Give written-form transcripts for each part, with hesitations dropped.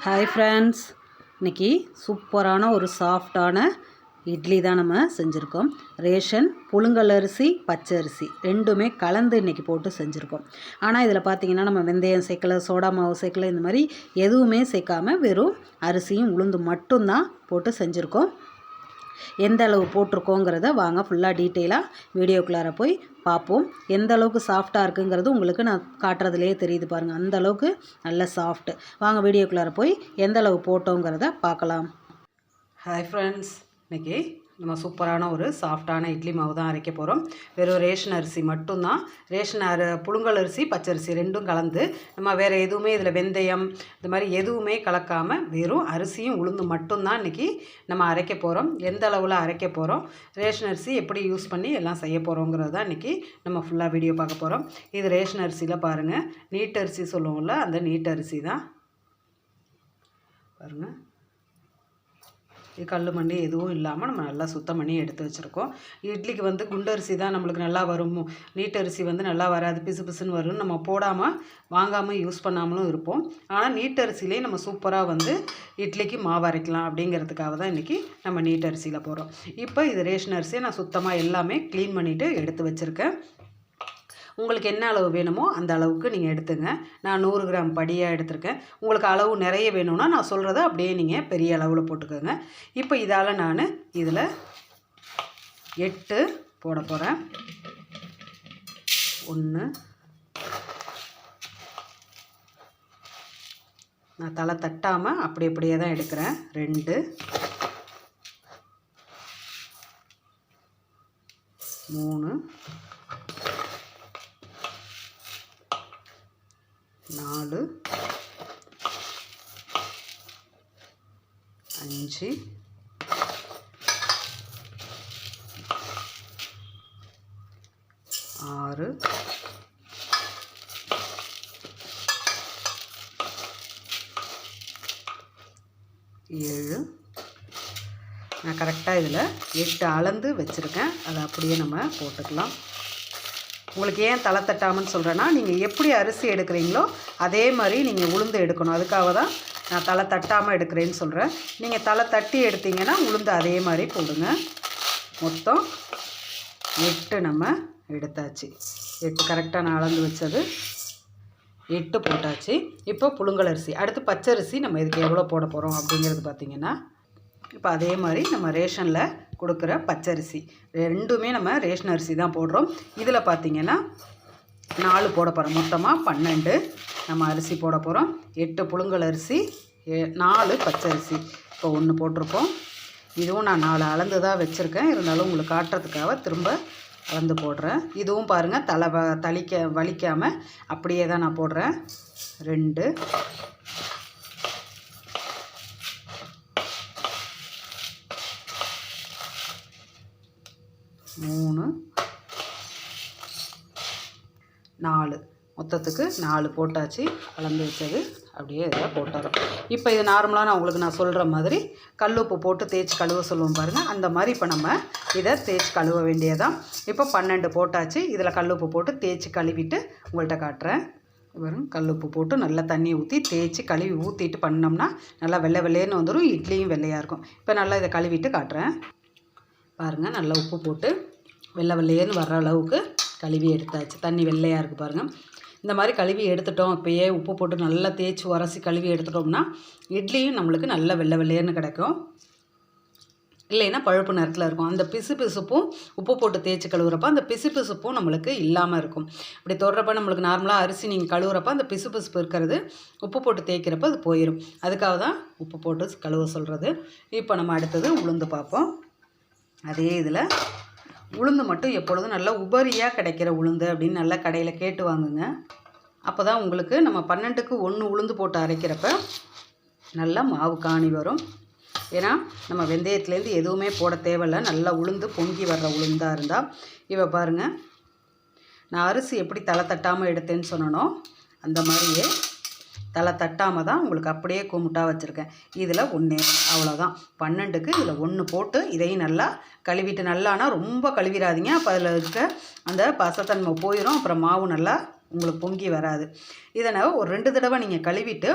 Hi friends, இன்றைக்கி சூப்பரான ஒரு சாஃப்டான இட்லி தான் நம்ம செஞ்சுருக்கோம். ரேஷன் புழுங்கல் அரிசி, பச்சை அரிசி ரெண்டுமே கலந்து இன்றைக்கி போட்டு செஞ்சுருக்கோம். ஆனால் இதில் பார்த்திங்கன்னா நம்ம வெந்தயம் சேர்க்கலை, சோடா மாவு சேர்க்கலை, இந்த மாதிரி எதுவுமே சேர்க்காமல் வெறும் அரிசியும் உளுந்து மட்டும்தான் போட்டு செஞ்சுருக்கோம். எந்த அளவு போட்டிருக்கோங்கிறத வாங்க ஃபுல்லாக டீட்டெயிலாக வீடியோக்குள்ளார போய் பார்ப்போம். எந்த அளவுக்கு சாஃப்டாக இருக்குங்கிறது உங்களுக்கு நான் காட்டுறதுலேயே தெரியுது பாருங்கள். அந்த அளவுக்கு நல்ல சாஃப்ட்டு. வாங்க வீடியோக்குள்ளார போய் எந்த அளவு போட்டோங்கிறத பார்க்கலாம். ஹாய் ஃப்ரெண்ட்ஸ், இன்றைக்கி நம்ம சூப்பரான ஒரு சாஃப்டான இட்லி மாவு தான் அரைக்க போகிறோம். வெறும் ரேஷன் அரிசி மட்டும்தான். புழுங்கல் அரிசி, பச்சரிசி ரெண்டும் கலந்து நம்ம வேறு எதுவுமே இதில் வெந்தயம் இந்த மாதிரி எதுவுமே கலக்காமல் வெறும் அரிசியும் உளுந்து மட்டும்தான் இன்றைக்கி நம்ம அரைக்க போகிறோம். எந்த அளவில் அரைக்க போகிறோம், ரேஷன் அரிசி எப்படி யூஸ் பண்ணி எல்லாம் செய்ய போகிறோங்கிறது தான் இன்றைக்கி நம்ம ஃபுல்லாக வீடியோ பார்க்க போகிறோம். இது ரேஷன் அரிசியில் பாருங்கள், நீட் அரிசி சொல்லுவோம்ல, அந்த நீட் அரிசி தான் பாருங்கள். இது கல் மண்ணி எதுவும் இல்லாமல் நம்ம நல்லா சுத்தம் பண்ணி எடுத்து வச்சுருக்கோம். இட்லிக்கு வந்து குண்டரிசி தான் நம்மளுக்கு நல்லா வரும். நீட்டரிசி வந்து நல்லா வராது, பிசு பிசுன்னு வரும். நம்ம போடாமல் வாங்காமல் யூஸ் பண்ணாமலும் இருப்போம். ஆனால் நீட்டரிசிலே நம்ம சூப்பராக வந்து இட்லிக்கு மாவு அரைக்கலாம் அப்படிங்கிறதுக்காக தான் இன்றைக்கி நம்ம நீட்டரிசியில் போகிறோம். இப்போ இது ரேஷன் அரிசியை நான் சுத்தமாக எல்லாமே க்ளீன் பண்ணிவிட்டு எடுத்து வச்சுருக்கேன். உங்களுக்கு என்ன அளவு வேணுமோ அந்த அளவுக்கு நீங்கள் எடுத்துங்க. நான் 100 கிராம் படியாக எடுத்திருக்கேன். உங்களுக்கு அளவு நிறைய வேணும்னா நான் சொல்கிறத அப்படியே நீங்கள் பெரிய அளவில் போட்டுக்கோங்க. இப்போ இதால் நான் இதில் 8 போட போகிறேன். 1, நான் தலை தட்டாமல் அப்படியே தான் எடுக்கிறேன். 2, 3, 4, 5, 6, 7. நான் கரெக்டாக இதில் 8 அளந்து வச்சுருக்கேன். அதை அப்படியே நம்ம போட்டுக்கலாம். உங்களுக்கு ஏன் தலை தட்டாமன்னு சொல்கிறேன்னா, நீங்கள் எப்படி அரிசி எடுக்கிறீங்களோ அதே மாதிரி நீங்கள் உளுந்து எடுக்கணும். அதுக்காக தான் நான் தலை தட்டாமல் எடுக்கிறேன்னு சொல்கிறேன். நீங்கள் தலை தட்டி எடுத்தீங்கன்னா உளுந்து அதே மாதிரி போடுங்க. மொத்தம் 8 நம்ம எடுத்தாச்சு. 8 கரெக்டாக நான் அளந்து வச்சது 8 போட்டாச்சு. இப்போ புழுங்கல் அரிசி, அடுத்து பச்சரிசி நம்ம இதுக்கு எவ்வளோ போட போகிறோம் அப்படிங்கிறது பார்த்திங்கன்னா, இப்போ அதே மாதிரி நம்ம ரேஷனில் கொடுக்குற பச்சரிசி ரெண்டுமே நம்ம ரேஷன் அரிசி தான் போடுறோம். இதில் பார்த்திங்கன்னா 4 போட போகிறோம். மொத்தமாக 12 நம்ம அரிசி போட போகிறோம். 8 புழுங்கல் அரிசி, 4 பச்சரிசி. இப்போ 1 போட்டிருக்கோம். இதுவும் நான் 4 அளந்து தான் வச்சுருக்கேன். இருந்தாலும் உங்களுக்கு காட்டுறதுக்காக திரும்ப அளந்து போடுறேன். இதுவும் பாருங்கள், வலிக்காமல் அப்படியே தான் நான் போடுறேன். 2, 3, 4 மொத்தத்துக்கு 4 போட்டாச்சு. கலந்து வச்சது அப்படியே இதில் போட்டுறோம். இப்போ இது நார்மலாக நான் சொல்கிற மாதிரி கல்லுப்பு போட்டு தேய்ச்சி கழுவ சொல்லுவோம் பாருங்கள், அந்த மாதிரி இப்போ நம்ம இதை தேய்ச்சி கழுவ வேண்டியதான். இப்போ 12 போட்டாச்சு. இதில் கல்லுப்பு போட்டு தேய்ச்சி கழுவிட்டு உங்கள்கிட்ட காட்டுறேன். வரும் கல்லுப்பு போட்டு நல்லா தண்ணி ஊற்றி தேய்ச்சி கழுவி ஊற்றிட்டு பண்ணோம்னா நல்லா வெள்ளை வெள்ளையன்னு வந்துடும். இட்லியும் வெள்ளையாக இருக்கும். இப்போ நல்லா இதை கழுவிட்டு காட்டுறேன் பாருங்கள். நல்லா உப்பு போட்டு வெள்ளை வெள்ளையன்னு வர்ற அளவுக்கு கழுவி எடுத்தாச்சு. தண்ணி வெள்ளையாக இருக்குது பாருங்கள். இந்த மாதிரி கழுவி எடுத்துட்டோம். இப்போயே உப்பு போட்டு நல்லா தேய்ச்சி உரசி கழுவி எடுத்துட்டோம்னா இட்லியும் நம்மளுக்கு நல்ல வெள்ளை வெள்ளையன்னு கிடைக்கும். இல்லைன்னா பழுப்பு நிறத்தில் இருக்கும். அந்த பிசுப்பும் உப்பு போட்டு தேய்ச்சி கழுவுறப்ப அந்த பிசுப்பும் நம்மளுக்கு இல்லாமல் இருக்கும். இப்படி தொடுறப்ப நம்மளுக்கு நார்மலாக அரிசி நீங்கள் கழுவுறப்ப அந்த பிசுப்பு இருக்கிறது உப்பு போட்டு தேய்க்கிறப்ப அது போயிடும். அதுக்காக தான் உப்பு போட்டு கழுவ சொல்கிறது. இப்போ நம்ம அடுத்தது உளுந்து பார்ப்போம். அதே இதில் உளுந்து மட்டும் எப்பொழுதும் நல்லா உபரியாக கிடைக்கிற உளுந்து அப்படின்னு நல்லா கடையில் கேட்டு வாங்குங்க. அப்போ தான் உங்களுக்கு நம்ம 12க்கு 1 உளுந்து போட்டு அரைக்கிறப்ப நல்லா மாவு காணி வரும். ஏன்னா நம்ம வெந்தயத்துலேருந்து எதுவுமே போட தேவையில்லை. நல்லா உளுந்து பொங்கி வர்ற உளுந்தாக இருந்தால். இவ பாருங்கள், நான் அரிசி எப்படி தலை தட்டாமல் எடுத்தேன்னு சொன்னனோ அந்த மாதிரியே தலை தட்டாமல் தான் உங்களுக்கு அப்படியே குமுட்டாக வச்சுருக்கேன். இதில் 1 அவ்வளோதான். 12க்கு இதில் 1 போட்டு இதையும் நல்லா கழுவிட்டு நல்லானா ரொம்ப கழுவிடாதீங்க, அப்போ அதில் இருக்க அந்த பசத்தன்மை போயிடும், அப்புறம் மாவு நல்லா உங்களுக்கு பொங்கி வராது. இதை நான் ஒரு 2 தடவை நீங்கள் கழுவிட்டு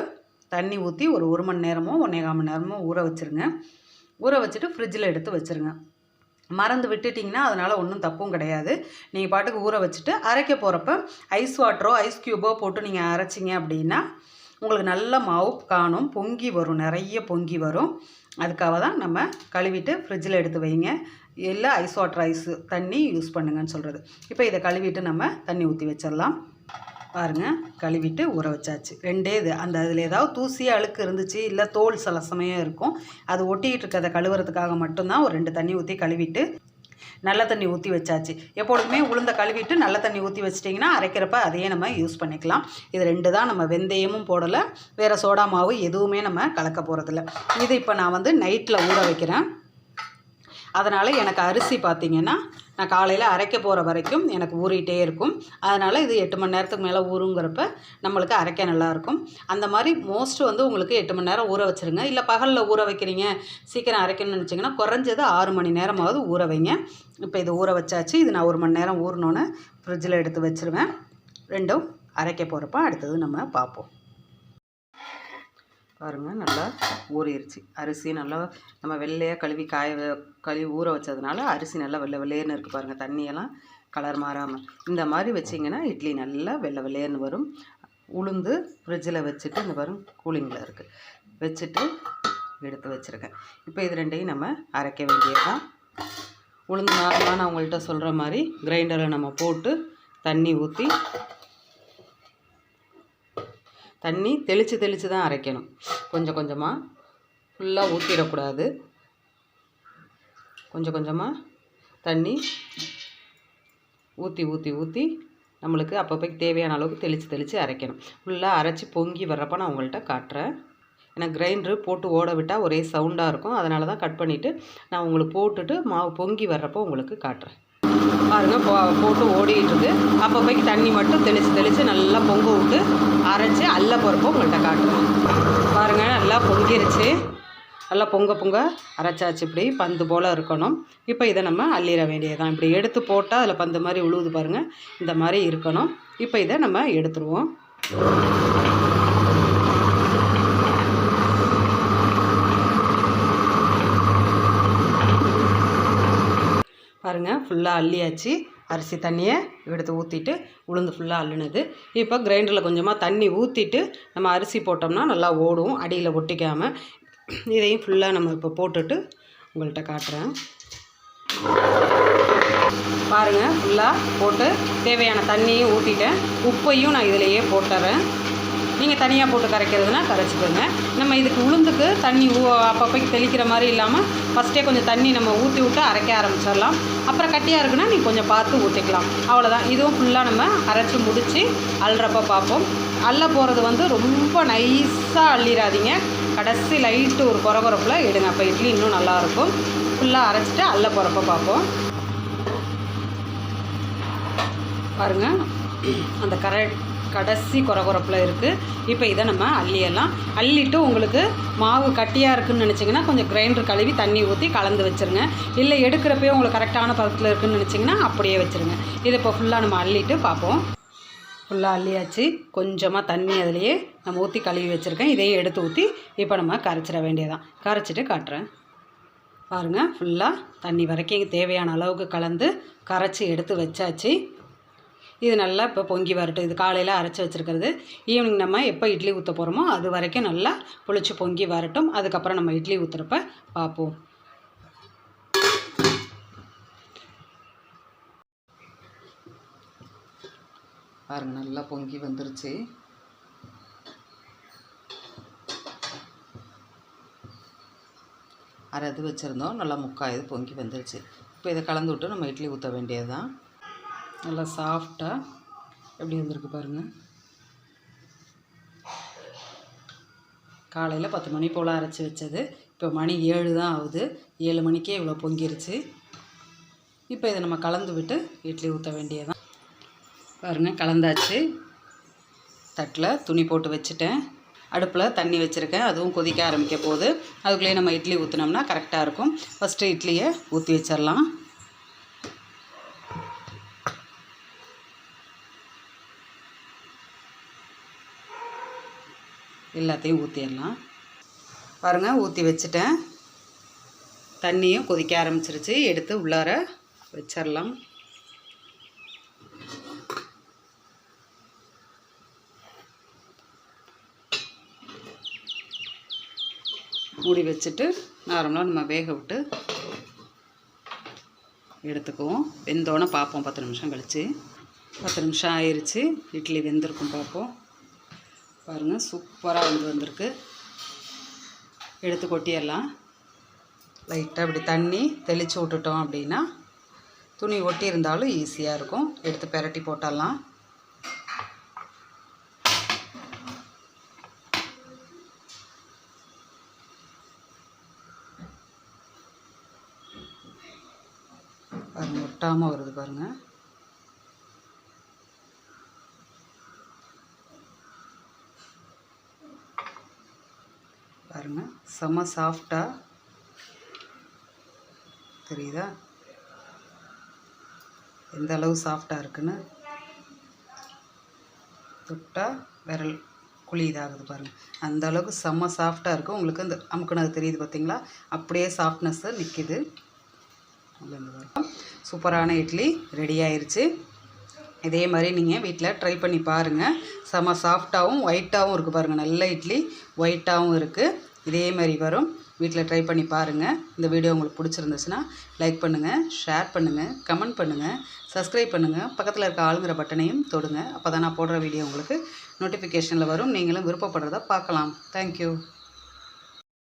தண்ணி ஊற்றி ஒரு 1 மணி நேரமோ 1.25 மணி நேரமோ ஊற வச்சுருங்க. ஊற வச்சுட்டு ஃப்ரிட்ஜில் எடுத்து வச்சுருங்க. மறந்து விட்டுட்டிங்கன்னா அதனால் ஒன்றும் தப்பும் கிடையாது. நீங்கள் பாட்டுக்கு ஊற வச்சுட்டு அரைக்க போகிறப்ப ஐஸ் வாட்டரோ ஐஸ் க்யூபோ போட்டு நீங்கள் அரைச்சிங்க அப்படின்னா உங்களுக்கு நல்ல மாவு காணும், பொங்கி வரும், நிறைய பொங்கி வரும். அதுக்காக தான் நம்ம கழுவிட்டு ஃப்ரிட்ஜில் எடுத்து வைங்க, இல்லை ஐஸ் வாட்டர் ஐஸு தண்ணி யூஸ் பண்ணுங்கன்னு சொல்கிறது. இப்போ இதை கழுவிட்டு நம்ம தண்ணி ஊற்றி வச்சிடலாம். பாருங்கள், கழுவிட்டு ஊற வச்சாச்சு. 2 இது அந்த அதில் ஏதாவது தூசி அழுக்கு இருந்துச்சு, இல்லை தோல் சில சமயம் இருக்கும், அது ஒட்டிக்கிட்டு இருக்கிறத கழுவுறதுக்காக மட்டும்தான் ஒரு 2 தண்ணி ஊற்றி கழுவிட்டு நல்ல தண்ணி ஊற்றி வச்சாச்சு. எப்பொழுதுமே உளுந்த கழுவிட்டு நல்ல தண்ணி ஊற்றி வச்சிட்டிங்கன்னா அரைக்கிறப்ப அதையே நம்ம யூஸ் பண்ணிக்கலாம். இது 2 தான், நம்ம வெந்தயமும் போடலை, வேறு சோடா மாவு எதுவுமே நம்ம கலக்க போகிறதில்ல. இது இப்போ நான் வந்து நைட்டில் ஊற வைக்கிறேன். அதனால் எனக்கு அரிசி பார்த்திங்கன்னா நான் காலையில் அரைக்க போகிற வரைக்கும் எனக்கு ஊறிட்டே இருக்கும். அதனால் இது 8 மணி நேரத்துக்கு மேலே ஊறுங்கிறப்ப நம்மளுக்கு அரைக்க நல்லாயிருக்கும். அந்த மாதிரி மோஸ்ட் வந்து உங்களுக்கு 8 மணி நேரம் ஊற வச்சுருங்க. இல்லை பகலில் ஊற வைக்கிறீங்க, சீக்கிரம் அரைக்கணும்னு நினச்சிங்கன்னா குறைஞ்சது 6 மணி நேரமாவது ஊற வைங்க. இப்போ இது ஊற வச்சாச்சு. இது நான் 1 மணி நேரம் ஊறினோன்னு ஃப்ரிட்ஜில் எடுத்து வச்சுருவேன். 2ம் அரைக்க போகிறப்ப அடுத்தது நம்ம பார்ப்போம். பாருங்கள், நல்லா ஊறிடுச்சு. அரிசி நல்லா நம்ம வெள்ளையாக கழுவி ஊற வச்சதுனால அரிசி நல்லா வெள்ளை வெள்ளையர்னு இருக்குது பாருங்கள், தண்ணியெல்லாம் கலர் மாறாமல். இந்த மாதிரி வச்சிங்கன்னா இட்லி நல்லா வெள்ளை வெள்ளையர்னு வரும். உளுந்து ஃப்ரிட்ஜில் வச்சுட்டு இந்த பாருங்க கூலிங்கில் இருக்குது, வச்சுட்டு எடுத்து வச்சுருக்கேன். இப்போ இது 2ஐயும் நம்ம அரைக்க வேண்டியதுதான். உளுந்து நார்மலாக நான் உங்கள்கிட்ட சொல்கிற மாதிரி கிரைண்டரில் நம்ம போட்டு தண்ணி ஊற்றி தண்ணி தெளித்து தான் அரைக்கணும். கொஞ்சம் கொஞ்சமாக ஃபுல்லாக ஊற்றிடக்கூடாது. கொஞ்சம் கொஞ்சமாக தண்ணி ஊற்றி நம்மளுக்கு அப்பப்போக்கு தேவையான அளவுக்கு தெளித்து அரைக்கணும். ஃபுல்லாக அரைச்சி பொங்கி வர்றப்போ நான் உங்கள்கிட்ட காட்டுறேன். ஏன்னா கிரைண்டரு போட்டு ஓட விட்டால் ஒரே சவுண்டாக இருக்கும், அதனால தான் கட் பண்ணிவிட்டு நான் உங்களுக்கு போட்டுட்டு மாவு பொங்கி வர்றப்போ உங்களுக்கு காட்டுறேன். பாருங்கள், போட்டு ஓடிட்டுருக்கு. அப்பப்போக்கு தண்ணி மட்டும் தெளித்து நல்லா பொங்க விட்டு அரைச்சி அள்ள போகிறப்போ உங்கள்கிட்ட காட்டுறேன். பாருங்கள், நல்லா பொங்கிருச்சு. நல்லா பொங்க அரைச்சாச்சு. இப்படி பந்து போல் இருக்கணும். இப்போ இதை நம்ம அள்ளிட வேண்டியதுதான். இப்படி எடுத்து போட்டால் அதில் பந்து மாதிரி உழுவுது பாருங்கள், இந்த மாதிரி இருக்கணும். இப்போ இதை நம்ம எடுத்துருவோம். பாருங்கள், ஃபுல்லாக அள்ளியாச்சு. அரிசி தண்ணியை எடுத்து ஊற்றிட்டு உளுந்து ஃபுல்லாக அள்ளுனது. இப்போ கிரைண்டரில் கொஞ்சமாக தண்ணி ஊற்றிட்டு நம்ம அரிசி போட்டோம்னா நல்லா ஓடும், அடியில் ஒட்டிக்காமல். இதையும் ஃபுல்லாக நம்ம இப்போ போட்டுட்டு உங்கள்கிட்ட காட்டுறேன். பாருங்கள், ஃபுல்லாக போட்டு தேவையான தண்ணியும் ஊற்றிட்டேன். உப்பையும் நான் இதிலையே போட்டுறேன். நீங்கள் தனியாக போட்டு கரைக்கிறதுனா கரைச்சிக்கோங்க. நம்ம இதுக்கு உளுந்துக்கு தண்ணி அப்பப்போக்கு தெளிக்கிற மாதிரி இல்லாமல் ஃபஸ்ட்டே கொஞ்சம் தண்ணி நம்ம ஊற்றி விட்டு அரைக்க ஆரம்பிச்சிடலாம். அப்புறம் கட்டியாக இருக்குன்னா நீங்கள் கொஞ்சம் பார்த்து ஊற்றிக்கலாம். அவ்வளோதான். இதுவும் ஃபுல்லாக நம்ம அரைச்சி முடித்து அள்ளுறப்ப பார்ப்போம். அள்ள போகிறது வந்து ரொம்ப நைஸாக அள்ளிடாதீங்க, கடைசி லைட்டு ஒரு கொரகொரப்பில் எடுங்க. அப்போ இட்லி இன்னும் நல்லாயிருக்கும். ஃபுல்லாக அரைச்சிட்டு அள்ள போகிறப்ப பார்ப்போம். பாருங்கள், அந்த கடைசி கொரகொரப்பில் இருக்குது. இப்போ இதை நம்ம அள்ளியெல்லாம் அள்ளிட்டு உங்களுக்கு மாவு கட்டியாக இருக்குதுன்னு நினச்சிங்கன்னா கொஞ்சம் கிரைண்டர் கழுவி தண்ணி ஊற்றி கலந்து வச்சுருங்க. இல்லை எடுக்கிறப்பே உங்களுக்கு கரெக்டான பதத்தில் இருக்குதுன்னு நினச்சிங்கன்னா அப்படியே வச்சுருங்க. இதை இப்போ ஃபுல்லாக நம்ம அள்ளிட்டு பார்ப்போம். ஃபுல்லாக அள்ளியாச்சு. கொஞ்சமாக தண்ணி அதிலையே நம்ம ஊற்றி கழுவி வச்சுருக்கேன். இதையும் எடுத்து ஊற்றி இப்போ நம்ம கரைச்சிட வேண்டியதான். கரைச்சிட்டு காட்டுறேன். பாருங்கள், ஃபுல்லாக தண்ணி வரைக்கும் தேவையான அளவுக்கு கலந்து கரைச்சி எடுத்து வச்சாச்சு. இது நல்லா இப்போ பொங்கி வரட்டும். இது காலையில் அரைச்சி வச்சுருக்கிறது. ஈவினிங் நம்ம எப்போ இட்லி ஊற்ற போகிறோமோ அது வரைக்கும் நல்லா புளிச்சு பொங்கி வரட்டும். அதுக்கப்புறம் நம்ம இட்லி ஊற்றுறப்ப பார்ப்போம். பாருங்கள், நல்லா பொங்கி வந்துருச்சு. அரை இது வச்சுருந்தோம், நல்லா முக்கால் இது பொங்கி வந்துருச்சு. இப்போ இதை கலந்து விட்டு நம்ம இட்லி ஊற்ற வேண்டியது தான். நல்லா சாஃப்டாக எப்படி வந்திருக்கு பாருங்கள். காலையில் 10 மணி போல் அரைச்சி வச்சது. இப்போ மணி 7 தான் ஆகுது. 7 மணிக்கே இவ்வளோ பொங்கிருச்சு. இப்போ இதை நம்ம கலந்து விட்டு இட்லி ஊற்ற வேண்டியதான். பாருங்கள், கலந்தாச்சு. தட்டில் துணி போட்டு வச்சுட்டேன். அடுப்பில் தண்ணி வச்சுருக்கேன், அதுவும் கொதிக்க ஆரம்பிக்க போகுது. அதுக்குள்ளேயே நம்ம இட்லி ஊற்றினோம்னா கரெக்டாக இருக்கும். ஃபஸ்ட்டு இட்லியை ஊற்றி வச்சிடலாம். எல்லாத்தையும் ஊற்றிடலாம். பாருங்கள், ஊற்றி வச்சுட்டேன். தண்ணியும் கொதிக்க ஆரம்பிச்சிருச்சு. எடுத்து உள்ளார வச்சிடலாம். மூடி வச்சுட்டு நார்மலாக நம்ம வேக விட்டு எடுத்துக்குவோம். வெந்தோன்னே பார்ப்போம் 10 நிமிஷம் கழித்து. 10 நிமிஷம் ஆயிடுச்சு. இட்லி வெந்திருக்கும் பார்ப்போம். பாருங்கள், சூப்பராக வந்திருக்கு. எடுத்து கொட்டிடலாம். லைட்டாக இப்படி தண்ணி தெளித்து விட்டுட்டோம் அப்படின்னா துணி ஒட்டி இருந்தாலும் ஈஸியாக இருக்கும். எடுத்து பெரட்டி போட்டுடலாம். பாருங்கள், ஒட்டாமல் வருது பாருங்கள். பாருங்கள், செம்ம சாஃப்டாக தெரியுதா? எந்த அளவு சாஃப்டாக இருக்குன்னு தொட்டால் விரல் குழி இதாகுது பாருங்கள். அந்த அளவுக்கு செம்ம சாஃப்டாக இருக்கும். உங்களுக்கு இந்த அமுக்குனது தெரியுது பார்த்தீங்களா? அப்படியே சாஃப்ட்னஸ்ஸு நிற்கிது. சூப்பரான இட்லி ரெடி ஆயிடுச்சு. இதே மாதிரி நீங்கள் வீட்டில் ட்ரை பண்ணி பாருங்கள். செம்ம சாஃப்டாகவும் ஒயிட்டாகவும் இருக்குது பாருங்கள். நல்ல இட்லி ஒயிட்டாகவும் இருக்குது. இதே மாதிரி வரும். வீட்டில் ட்ரை பண்ணி பாருங்கள். இந்த வீடியோ உங்களுக்கு பிடிச்சிருந்துச்சுன்னா லைக் பண்ணுங்கள், ஷேர் பண்ணுங்கள், கமெண்ட் பண்ணுங்கள், சப்ஸ்கிரைப் பண்ணுங்கள். பக்கத்தில் இருக்க ஆளுங்கிற பட்டனையும் தொடுங்க. அப்போ தான் நான் போடுற வீடியோ உங்களுக்கு நோட்டிஃபிகேஷனில் வரும். நீங்களும் விருப்பப்படுறத பார்க்கலாம். தேங்க்யூ.